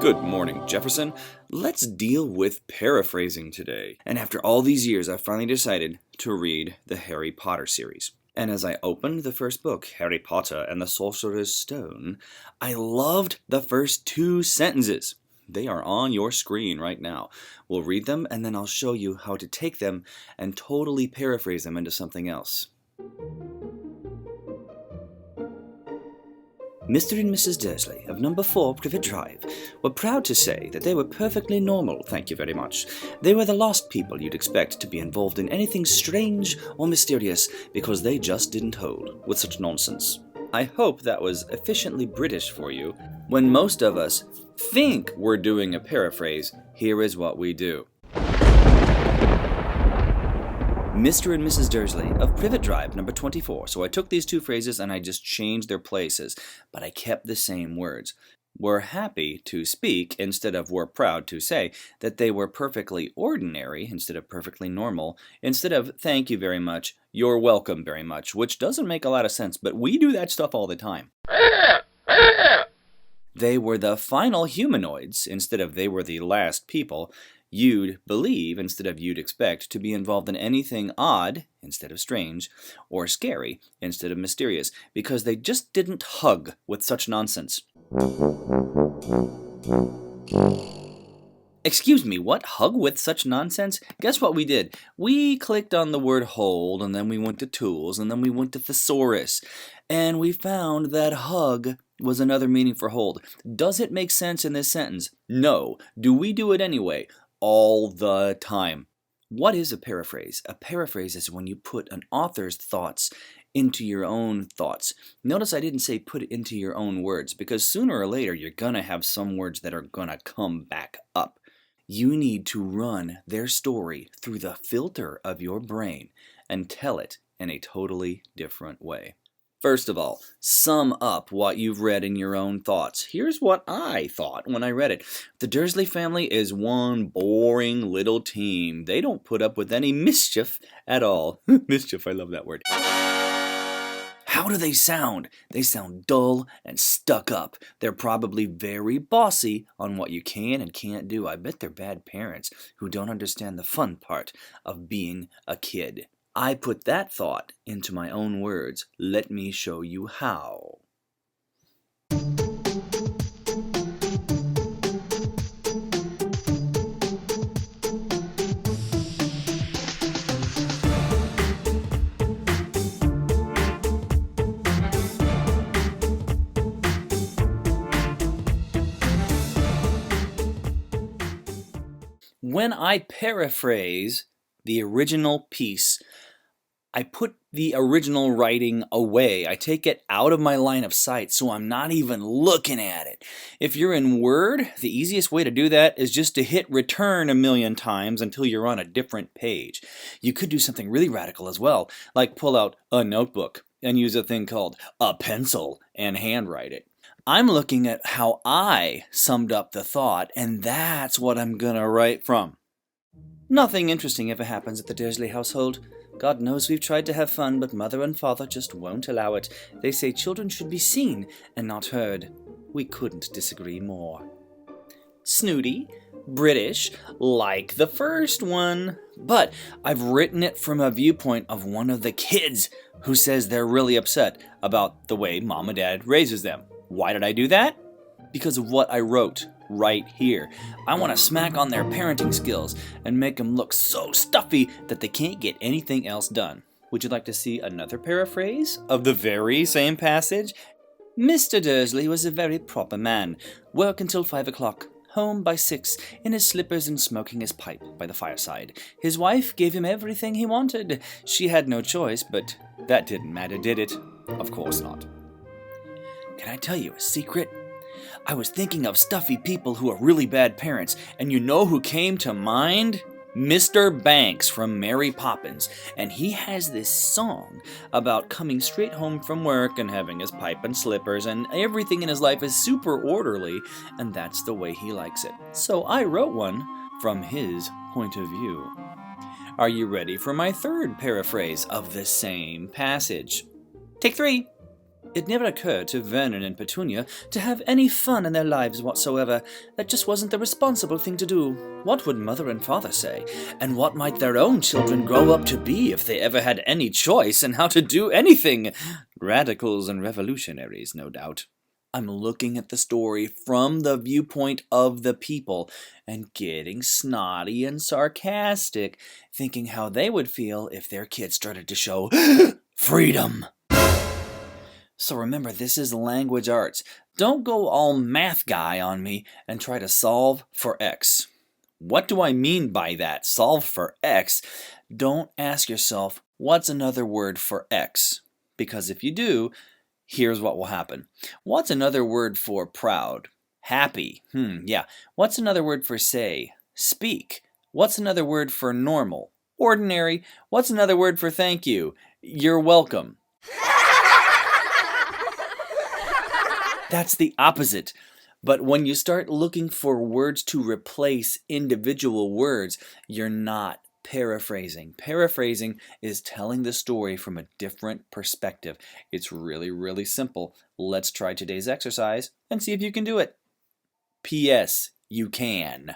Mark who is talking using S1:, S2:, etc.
S1: Good morning, Jefferson. Let's deal with paraphrasing today. And after all these years, I finally decided to read the Harry Potter series. And as I opened the first book, Harry Potter and the Sorcerer's Stone, I loved the first two sentences. They are on your screen right now. We'll read them, and then I'll show you how to take them and totally paraphrase them into something else. Mr. and Mrs. Dursley of number 4 Privet Drive were proud to say that they were perfectly normal, thank you very much. They were the last people you'd expect to be involved in anything strange or mysterious because they just didn't hold with such nonsense. I hope that was efficiently British for you. When most of us think we're doing a paraphrase, here is what we do. Mr. and Mrs. Dursley of Privet Drive, number 24. So I took these two phrases and I just changed their places, but I kept the same words. We're happy to speak instead of we're proud to say that they were perfectly ordinary instead of perfectly normal, instead of thank you very much, you're welcome very much, which doesn't make a lot of sense, but we do that stuff all the time. They were the final humanoids instead of they were the last people you'd believe instead of you'd expect to be involved in anything odd instead of strange, or scary instead of mysterious, because they just didn't hug with such nonsense. Excuse me, what? Hug with such nonsense? Guess what we did? We clicked on the word hold, and then we went to tools, and then we went to thesaurus, and we found that hug was another meaning for hold. Does it make sense in this sentence? No. Do we do it anyway? All the time. What is a paraphrase? A paraphrase is when you put an author's thoughts into your own thoughts. Notice I didn't say put it into your own words, because sooner or later you're going to have some words that are going to come back up. You need to run their story through the filter of your brain and tell it in a totally different way. First of all, sum up what you've read in your own thoughts. Here's what I thought when I read it. The Dursley family is one boring little team. They don't put up with any mischief at all. Mischief, I love that word. How do they sound? They sound dull and stuck up. They're probably very bossy on what you can and can't do. I bet they're bad parents who don't understand the fun part of being a kid. I put that thought into my own words. Let me show you how. When I paraphrase the original piece, I put the original writing away. I take it out of my line of sight, so I'm not even looking at it. If you're in Word, the easiest way to do that is just to hit return a million times until you're on a different page. You could do something really radical as well, like pull out a notebook and use a thing called a pencil and handwrite it. I'm looking at how I summed up the thought, and that's what I'm gonna write from. Nothing interesting ever happens at the Dursley household. God knows we've tried to have fun, but Mother and Father just won't allow it. They say children should be seen and not heard. We couldn't disagree more. Snooty, British, like the first one. But I've written it from a viewpoint of one of the kids who says they're really upset about the way Mom and Dad raises them. Why did I do that? Because of what I wrote right here. I want to smack on their parenting skills and make them look so stuffy that they can't get anything else done. Would you like to see another paraphrase of the very same passage? Mr. Dursley was a very proper man. Work until 5 o'clock. Home by 6, in his slippers and smoking his pipe by the fireside. His wife gave him everything he wanted. She had no choice, but that didn't matter, did it? Of course not. Can I tell you a secret? I was thinking of stuffy people who are really bad parents, and you know who came to mind? Mr. Banks from Mary Poppins, and he has this song about coming straight home from work and having his pipe and slippers, and everything in his life is super orderly, and that's the way he likes it. So I wrote one from his point of view. Are you ready for my third paraphrase of the same passage? Take 3. It never occurred to Vernon and Petunia to have any fun in their lives whatsoever. That just wasn't the responsible thing to do. What would Mother and Father say? And what might their own children grow up to be if they ever had any choice in how to do anything? Radicals and revolutionaries, no doubt. I'm looking at the story from the viewpoint of the people and getting snotty and sarcastic, thinking how they would feel if their kids started to show freedom. So remember, this is language arts. Don't go all math guy on me and try to solve for X. What do I mean by that? Solve for X? Don't ask yourself, what's another word for X? Because if you do, here's what will happen. What's another word for proud? Happy. Yeah. What's another word for say? Speak. What's another word for normal? Ordinary. What's another word for thank you? You're welcome. That's the opposite. But when you start looking for words to replace individual words, you're not paraphrasing. Paraphrasing is telling the story from a different perspective. It's really, really simple. Let's try today's exercise and see if you can do it. P.S. You can.